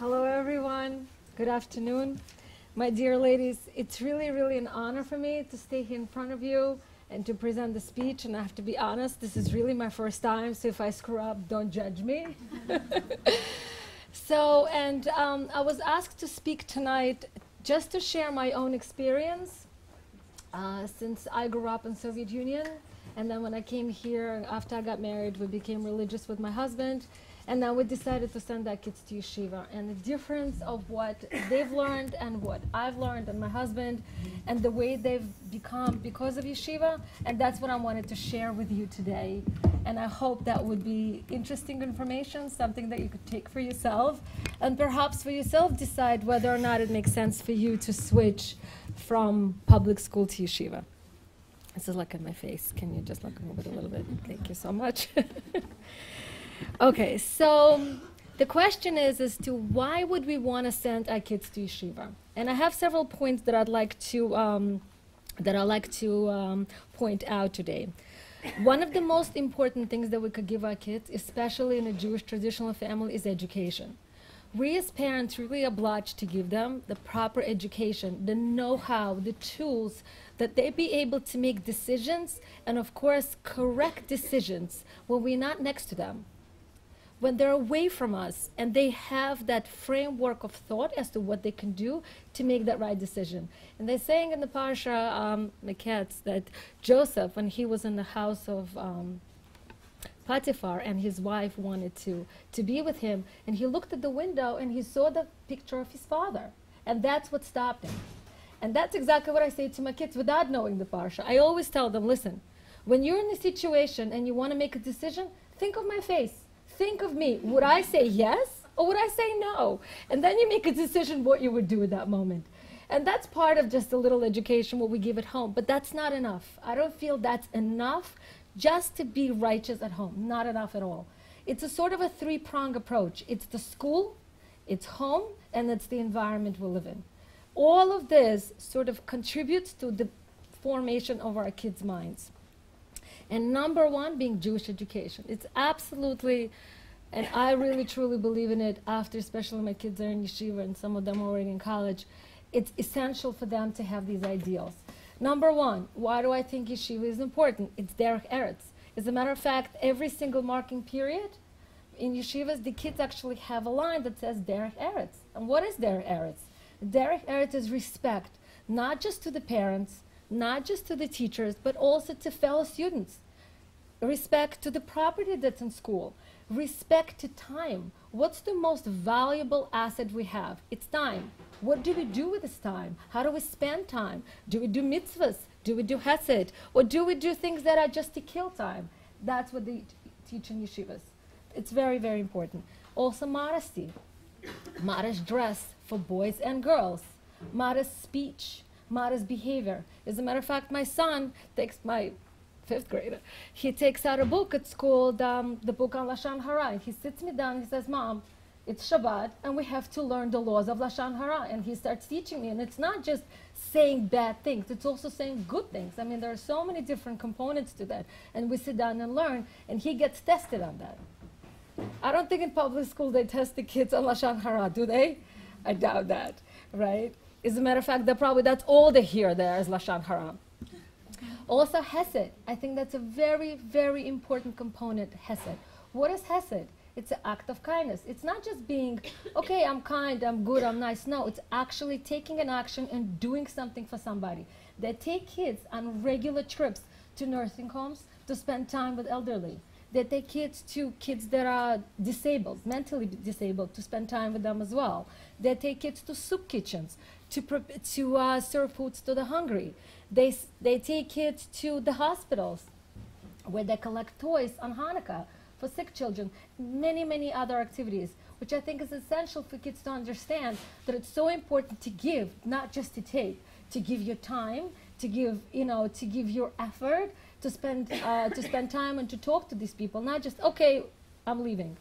Hello, everyone. Good afternoon. My dear ladies, it's really, really an honor for me to stay here in front of you and to present the speech. And I have to be honest, this is really my first time, so if I screw up, don't judge me. I was asked to speak tonight just to share my own experience since I grew up in Soviet Union. And then when I came here, after I got married, we became religious with my husband. And then we decided to send our kids to yeshiva. And the difference of what they've learned and what I've learned and my husband and the way they've become because of yeshiva. And that's what I wanted to share with you today. And I hope that would be interesting information, something that you could take for yourself. And perhaps for yourself decide whether or not it makes sense for you to switch from public school to yeshiva. This is like in my face. Can you just look move it a little bit? Thank you so much. Okay, so the question is as to why would we want to send our kids to yeshiva? And I have several points that I'd like to point out today. One of the most important things that we could give our kids, especially in a Jewish traditional family, is education. We as parents really obliged to give them the proper education, the know-how, the tools that they be able to make decisions and, of course, correct decisions when we're not next to them. When they're away from us and they have that framework of thought as to what they can do to make that right decision. And they're saying in the Parsha, Maketz, that Joseph, when he was in the house of Potiphar and his wife wanted to be with him, and he looked at the window and he saw the picture of his father. And that's what stopped him. And that's exactly what I say to my kids without knowing the Parsha. I always tell them, listen, when you're in a situation and you want to make a decision, think of my face. Think of me. Would I say yes or would I say no? And then you make a decision what you would do at that moment. And that's part of just a little education, what we give at home. But that's not enough. I don't feel that's enough just to be righteous at home. Not enough at all. It's a sort of a three-pronged approach. It's the school, it's home, and it's the environment we live in. All of this sort of contributes to the formation of our kids' minds. And number one being Jewish education. It's absolutely, and I really truly believe in it after especially my kids are in yeshiva and some of them are already in college, it's essential for them to have these ideals. Number one, why do I think yeshiva is important? It's derech eretz. As a matter of fact, every single marking period in yeshivas, the kids actually have a line that says derech eretz. And what is derech eretz? Derech eretz is respect, not just to the parents, not just to the teachers, but also to fellow students. Respect to the property that's in school. Respect to time. What's the most valuable asset we have? It's time. What do we do with this time? How do we spend time? Do we do mitzvahs? Do we do hesed? Or do we do things that are just to kill time? That's what they teach in yeshivas. It's very, very important. Also modesty. Modest dress for boys and girls. Modest speech. Modest behavior. As a matter of fact, my son takes my 5th grader. He takes out a book. It's called the book on Lashon Hara. He sits me down. He says, Mom, it's Shabbat, and we have to learn the laws of Lashon Hara. And he starts teaching me. And it's not just saying bad things. It's also saying good things. I mean, there are so many different components to that. And we sit down and learn, and he gets tested on that. I don't think in public school they test the kids on Lashon Hara, do they? I doubt that, right? As a matter of fact, that's all they hear there is Lashon Hara. Also Hesed. I think that's a very, very important component, Hesed. What is Hesed? It's an act of kindness. It's not just being, okay, I'm kind, I'm good, I'm nice. No, it's actually taking an action and doing something for somebody. They take kids on regular trips to nursing homes to spend time with elderly. They take kids to kids that are disabled, mentally disabled, to spend time with them as well. They take kids to soup kitchens to serve foods to the hungry. They take kids to the hospitals where they collect toys on Hanukkah for sick children. Many, many other activities, which I think is essential for kids to understand that it's so important to give, not just to take. To give your time, to give your effort, to spend time and to talk to these people, not just, okay, I'm leaving.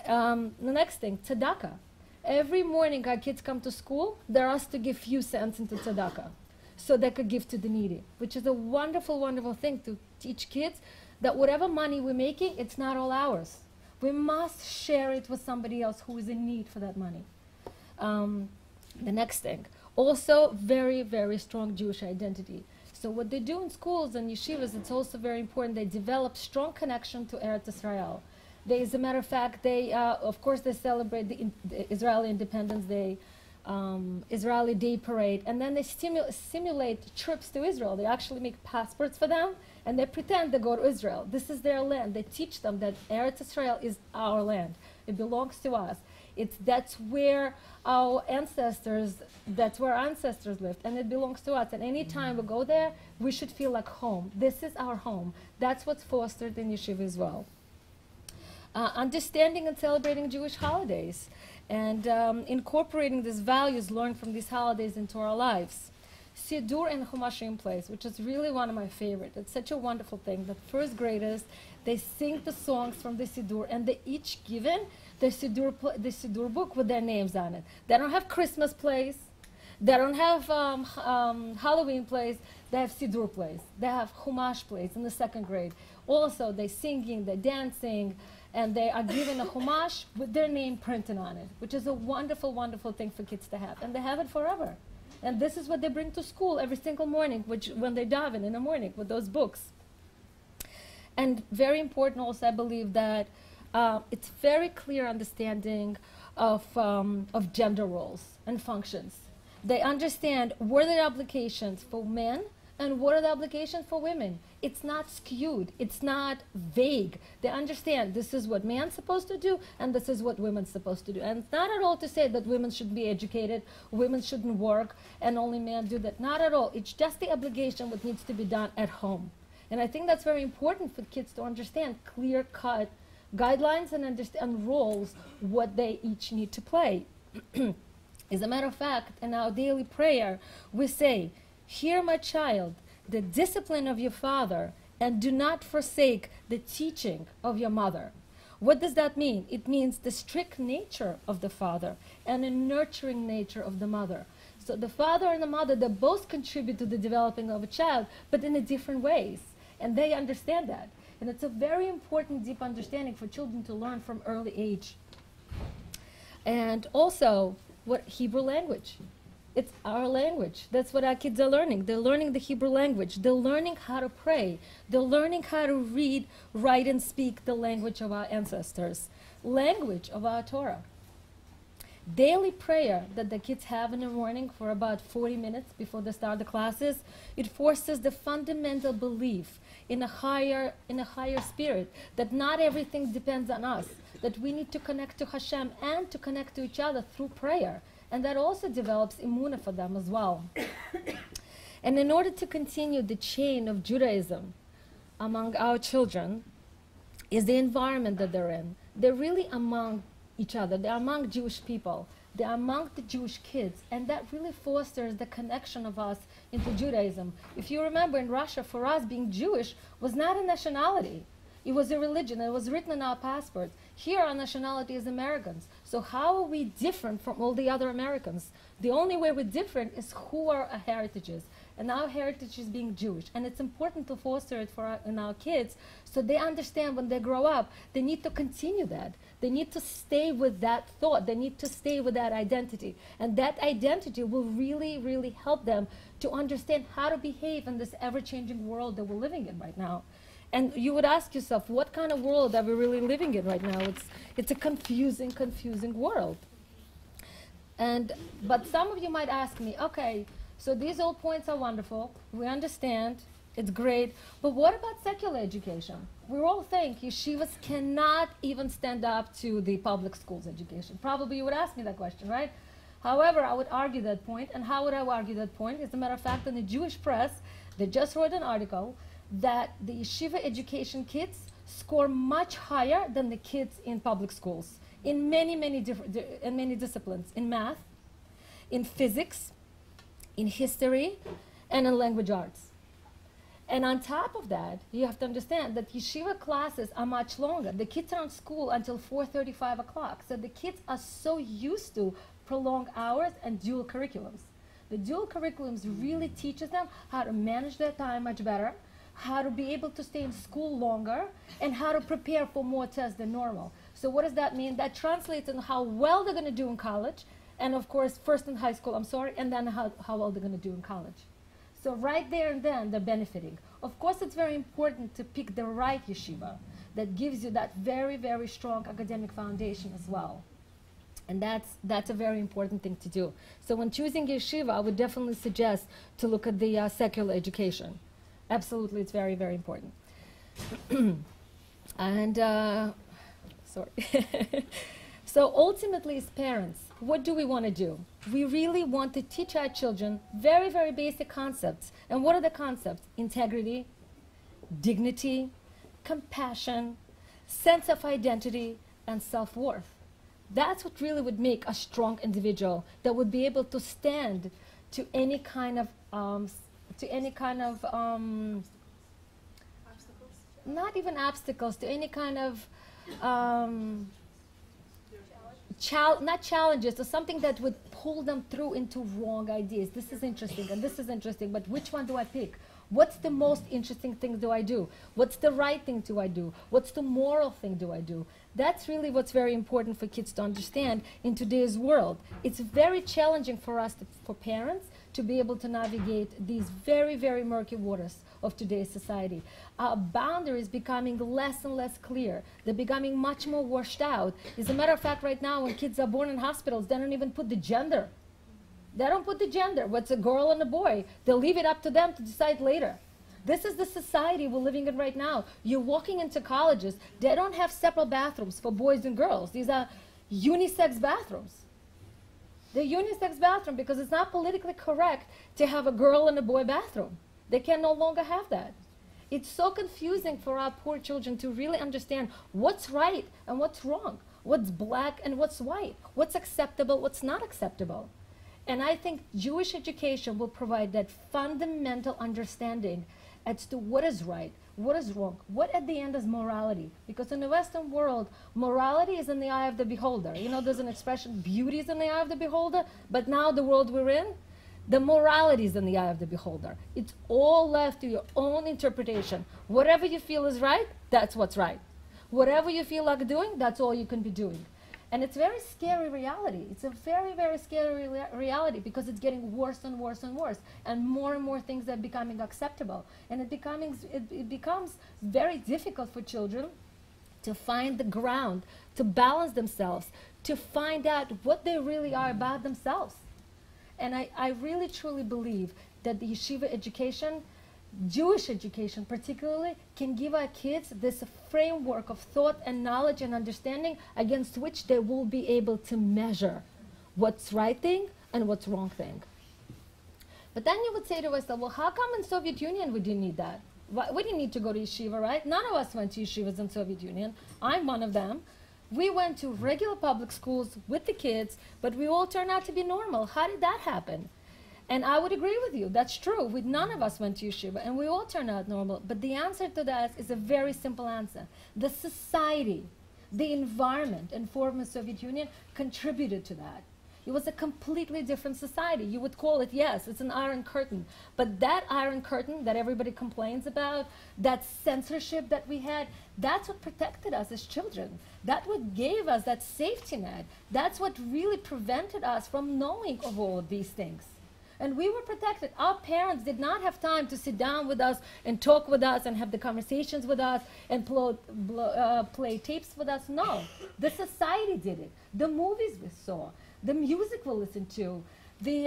The next thing, tzedakah. Every morning our kids come to school, they're asked to give few cents into tzedakah so they could give to the needy, which is a wonderful, wonderful thing to teach kids that whatever money we're making, it's not all ours. We must share it with somebody else who is in need for that money. The next thing, also very, very strong Jewish identity. So what they do in schools and yeshivas, it's also very important. They develop strong connection to Eretz Israel. They, as a matter of fact, they, of course, they celebrate the Israeli Independence Day, Israeli Day Parade, and then they simulate trips to Israel. They actually make passports for them, and they pretend they go to Israel. This is their land. They teach them that Eretz Israel is our land. It belongs to us. That's where our ancestors lived, and it belongs to us. And any time we go there, we should feel like home. This is our home. That's what's fostered in yeshiva as well. Understanding and celebrating Jewish holidays, and incorporating these values learned from these holidays into our lives. Siddur and Chumashim plays, which is really one of my favorites. It's such a wonderful thing that first graders, they sing the songs from the Siddur, and they each given the Siddur book with their names on it. They don't have Christmas plays. They don't have Halloween plays. They have Siddur plays. They have Chumash plays in the second grade. Also, they're singing, they're dancing, and they are given a Chumash with their name printed on it, which is a wonderful, wonderful thing for kids to have. And they have it forever. And this is what they bring to school every single morning, when they daven in the morning with those books. And very important also, I believe that it's very clear understanding of gender roles and functions. They understand what are the obligations for men and what are the obligations for women. It's not skewed. It's not vague. They understand this is what man's supposed to do and this is what women's supposed to do. And it's not at all to say that women should be educated, women shouldn't work, and only men do that. Not at all. It's just the obligation what needs to be done at home. And I think that's very important for kids to understand clear-cut guidelines and roles, what they each need to play. As a matter of fact, in our daily prayer, we say, "Hear, my child, the discipline of your father, and do not forsake the teaching of your mother." What does that mean? It means the strict nature of the father and a nurturing nature of the mother. So the father and the mother, they both contribute to the developing of a child, but in a different ways. And they understand that. And it's a very important, deep understanding for children to learn from early age. And also, what Hebrew language. It's our language. That's what our kids are learning. They're learning the Hebrew language. They're learning how to pray. They're learning how to read, write, and speak the language of our ancestors, language of our Torah. Daily prayer that the kids have in the morning for about 40 minutes before they start the classes, it forces the fundamental belief in a higher spirit, that not everything depends on us, that we need to connect to Hashem and to connect to each other through prayer. And that also develops emunah for them as well. And in order to continue the chain of Judaism among our children, is the environment that they're in. They're really among each other. They're among Jewish people. They're among the Jewish kids. And that really fosters the connection of us into Judaism. If you remember, in Russia, for us, being Jewish was not a nationality. It was a religion. It was written on our passports. Here, our nationality is Americans. So how are we different from all the other Americans? The only way we're different is who are our heritages. And our heritage is being Jewish. And it's important to foster it in our kids so they understand when they grow up, they need to continue that. They need to stay with that thought. They need to stay with that identity. And that identity will really, really help them to understand how to behave in this ever-changing world that we're living in right now. And you would ask yourself, what kind of world are we really living in right now? It's a confusing, confusing world. But some of you might ask me, okay, so these all points are wonderful. We understand. It's great. But what about secular education? We all think yeshivas cannot even stand up to the public schools education. Probably you would ask me that question, right? However, I would argue that point. And how would I argue that point? As a matter of fact, in the Jewish press, they just wrote an article that the yeshiva education kids score much higher than the kids in public schools in many disciplines, in math, in physics, in history, and in language arts. And on top of that, you have to understand that yeshiva classes are much longer. The kids are in school until 4:30, 5 o'clock. So the kids are so used to prolonged hours and dual curriculums. The dual curriculums really teaches them how to manage their time much better, how to be able to stay in school longer, and how to prepare for more tests than normal. So what does that mean? That translates in how well they're going to do in college And of course, first in high school, I'm sorry, and then how well they're going to do in college. So right there and then, they're benefiting. Of course, it's very important to pick the right yeshiva that gives you that very, very strong academic foundation as well. And that's a very important thing to do. So when choosing yeshiva, I would definitely suggest to look at the secular education. Absolutely, it's very, very important. And, sorry. So ultimately, as parents, what do we want to do? We really want to teach our children very, very basic concepts. And what are the concepts? Integrity, dignity, compassion, sense of identity, and self-worth. That's what really would make a strong individual that would be able to stand to any kind of not even obstacles, to any kind of not challenges, or something that would pull them through into wrong ideas. This is interesting, and this is interesting, but which one do I pick? What's the most interesting thing do I do? What's the right thing do I do? What's the moral thing do I do? That's really what's very important for kids to understand in today's world. It's very challenging for us, for parents, to be able to navigate these very, very murky waters of today's society. Our boundaries becoming less and less clear. They're becoming much more washed out. As a matter of fact, right now, when kids are born in hospitals, they don't even put the gender. They don't put the gender, what's a girl and a boy. They'll leave it up to them to decide later. This is the society we're living in right now. You're walking into colleges, they don't have separate bathrooms for boys and girls. These are unisex bathrooms. They're unisex bathroom because it's not politically correct to have a girl and a boy bathroom. They can no longer have that. It's so confusing for our poor children to really understand what's right and what's wrong, what's black and what's white, what's acceptable, what's not acceptable. And I think Jewish education will provide that fundamental understanding as to what is right, what is wrong, what at the end is morality. Because in the Western world, morality is in the eye of the beholder. You know, there's an expression, beauty is in the eye of the beholder, but now the world we're in, the morality is in the eye of the beholder. It's all left to your own interpretation. Whatever you feel is right, that's what's right. Whatever you feel like doing, that's all you can be doing. And it's a very scary reality. It's a very, very scary reality because it's getting worse and worse and worse. And more things are becoming acceptable. And it becomes very difficult for children to find the ground, to balance themselves, to find out what they really are about themselves. And I really, truly believe that the yeshiva education, Jewish education particularly, can give our kids this framework of thought and knowledge and understanding against which they will be able to measure what's right thing and what's wrong thing. But then you would say to us, well, how come in Soviet Union we didn't need that? We didn't need to go to yeshiva, right? None of us went to yeshivas in Soviet Union. I'm one of them. We went to regular public schools with the kids, but we all turned out to be normal. How did that happen? And I would agree with you. That's true. None of us went to yeshiva, and we all turned out normal. But the answer to that is a very simple answer. The society, the environment in former Soviet Union contributed to that. It was a completely different society. You would call it, yes, it's an iron curtain. But that iron curtain that everybody complains about, that censorship that we had, that's what protected us as children. That's what gave us that safety net. That's what really prevented us from knowing of all of these things. And we were protected. Our parents did not have time to sit down with us and talk with us and have the conversations with us and play tapes with us. No, the society did it. The movies we saw, the music we listened to, the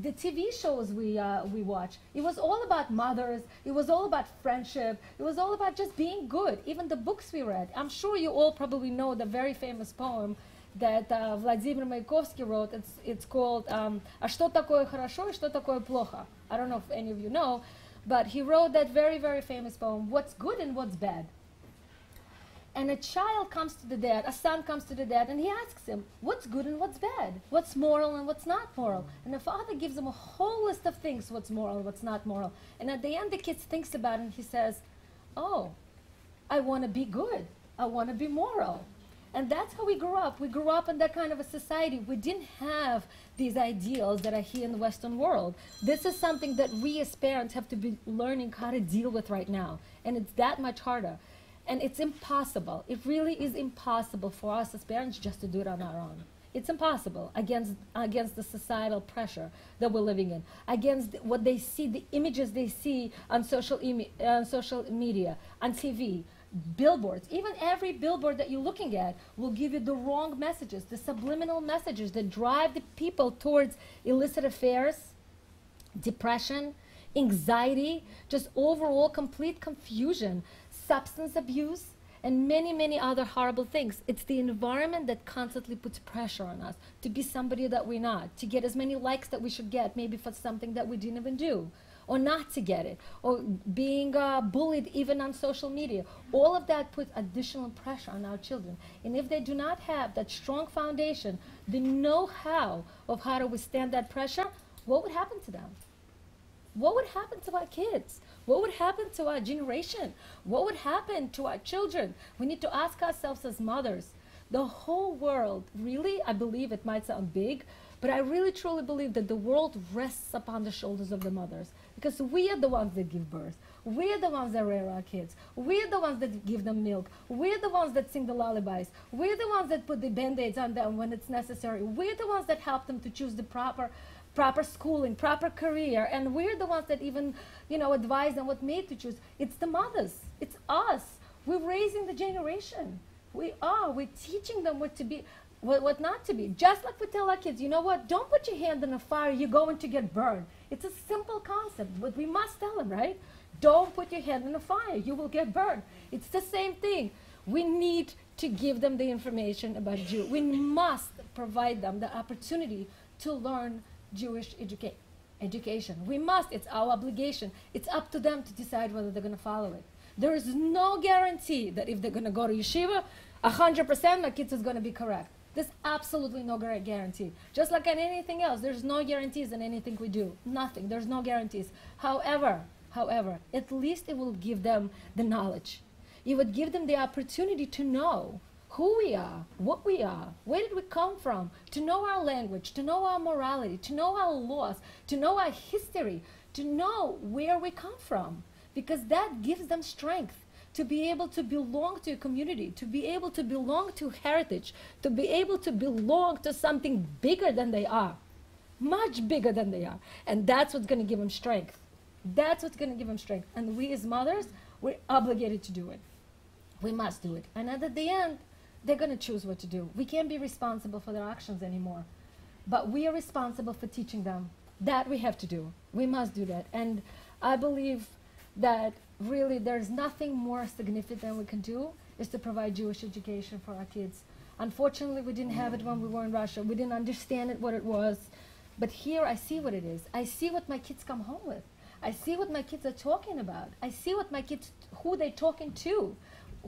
TV shows we watched. It was all about mothers. It was all about friendship. It was all about just being good. Even the books we read. I'm sure you all probably know the very famous poem that Vladimir Mayakovsky wrote. It's called «А что такое хорошо и что такое плохо?» I don't know if any of you know, but he wrote that very, very famous poem, what's good and what's bad. And a child comes to the dad, a son comes to the dad, and he asks him, what's good and what's bad? What's moral and what's not moral? And the father gives him a whole list of things, what's moral and what's not moral. And at the end, the kid thinks about it, and he says, oh, I want to be good. I want to be moral. And that's how we grew up. We grew up in that kind of a society. We didn't have these ideals that are here in the Western world. This is something that we as parents have to be learning how to deal with right now. And it's that much harder. And it's impossible. It really is impossible for us as parents just to do it on our own. It's impossible against the societal pressure that we're living in, against what they see, the images they see on social media, on TV, billboards. Even every billboard that you're looking at will give you the wrong messages, the subliminal messages that drive the people towards illicit affairs, depression, anxiety, just overall complete confusion, substance abuse, and many, many other horrible things. It's the environment that constantly puts pressure on us to be somebody that we're not, to get as many likes that we should get, maybe for something that we didn't even do, or not to get it, or being bullied even on social media. All of that puts additional pressure on our children. And if they do not have that strong foundation, the know-how of how to withstand that pressure, what would happen to them? What would happen to our kids? What would happen to our generation? What would happen to our children? We need to ask ourselves as mothers. The whole world, really, I believe it might sound big, but I really truly believe that the world rests upon the shoulders of the mothers, because we are the ones that give birth. We are the ones that rear our kids. We are the ones that give them milk. We're the ones that sing the lullabies. We're the ones that put the band-aids on them when it's necessary. We're the ones that help them to choose the proper schooling, proper career, and we're the ones that even, advise them what mate to choose. It's the mothers. It's us. We're raising the generation. We're teaching them what to be, what not to be. Just like we tell our kids, you know what? Don't put your hand in a fire. You're going to get burned. It's a simple concept, but we must tell them, right? Don't put your hand in a fire. You will get burned. It's the same thing. We need to give them the information about Jew. We must provide them the opportunity to learn Jewish education. We must. It's our obligation. It's up to them to decide whether they're going to follow it. There is no guarantee that if they're going to go to yeshiva, 100% my kids is going to be correct. There's absolutely no guarantee. Just like in anything else, there's no guarantees in anything we do. Nothing. There's no guarantees. However, at least it will give them the knowledge. It would give them the opportunity to know who we are, what we are, where did we come from, to know our language, to know our morality, to know our laws, to know our history, to know where we come from, because that gives them strength to be able to belong to a community, to be able to belong to heritage, to be able to belong to something bigger than they are, much bigger than they are. And that's what's going to give them strength. That's what's going to give them strength. And we as mothers, we're obligated to do it. We must do it. And at the end, they're going to choose what to do. We can't be responsible for their actions anymore. But we are responsible for teaching them. That we have to do. We must do that. And I believe that really there's nothing more significant than we can do is to provide Jewish education for our kids. Unfortunately, we didn't have it when we were in Russia. We didn't understand it, what it was. But here I see what it is. I see what my kids come home with. I see what my kids are talking about. I see what my kids, who they're talking to,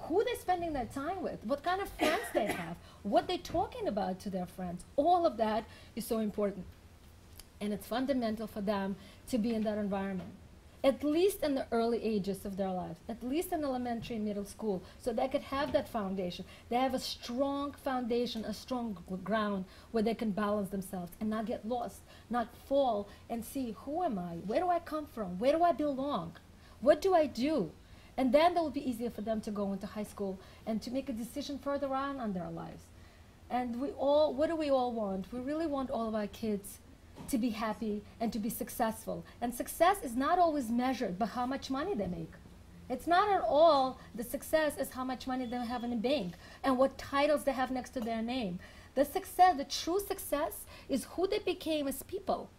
who they're spending their time with, what kind of friends they have, what they're talking about to their friends. All of that is so important. And it's fundamental for them to be in that environment, at least in the early ages of their lives, at least in elementary and middle school, so they could have that foundation. They have a strong foundation, a strong ground where they can balance themselves and not get lost, not fall and see, who am I? Where do I come from? Where do I belong? What do I do? And then it will be easier for them to go into high school and to make a decision further on their lives. And what do we all want? We really want all of our kids to be happy and to be successful. And success is not always measured by how much money they make. It's not at all the success is how much money they have in the bank and what titles they have next to their name. The success, the true success, is who they became as people.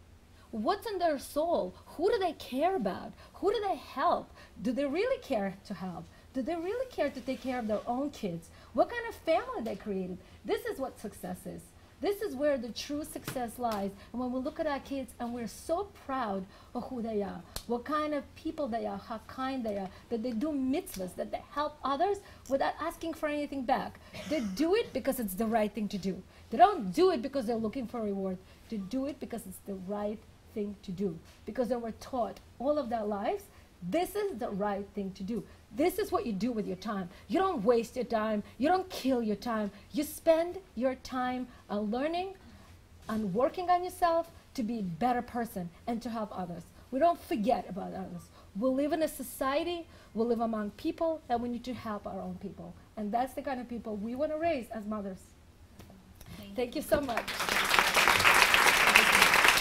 What's in their soul? Who do they care about? Who do they help? Do they really care to help? Do they really care to take care of their own kids? What kind of family they created? This is what success is. This is where the true success lies. And when we look at our kids and we're so proud of who they are, what kind of people they are, how kind they are, that they do mitzvahs, that they help others without asking for anything back. They do it because it's the right thing to do. They don't do it because they're looking for a reward. They do it because it's the right thing to do. Because they were taught all of their lives, this is the right thing to do. This is what you do with your time. You don't waste your time. You don't kill your time. You spend your time on learning, on working on yourself to be a better person and to help others. We don't forget about others. We live in a society, we live among people, and we need to help our own people. And that's the kind of people we want to raise as mothers. Thank Thank you so much.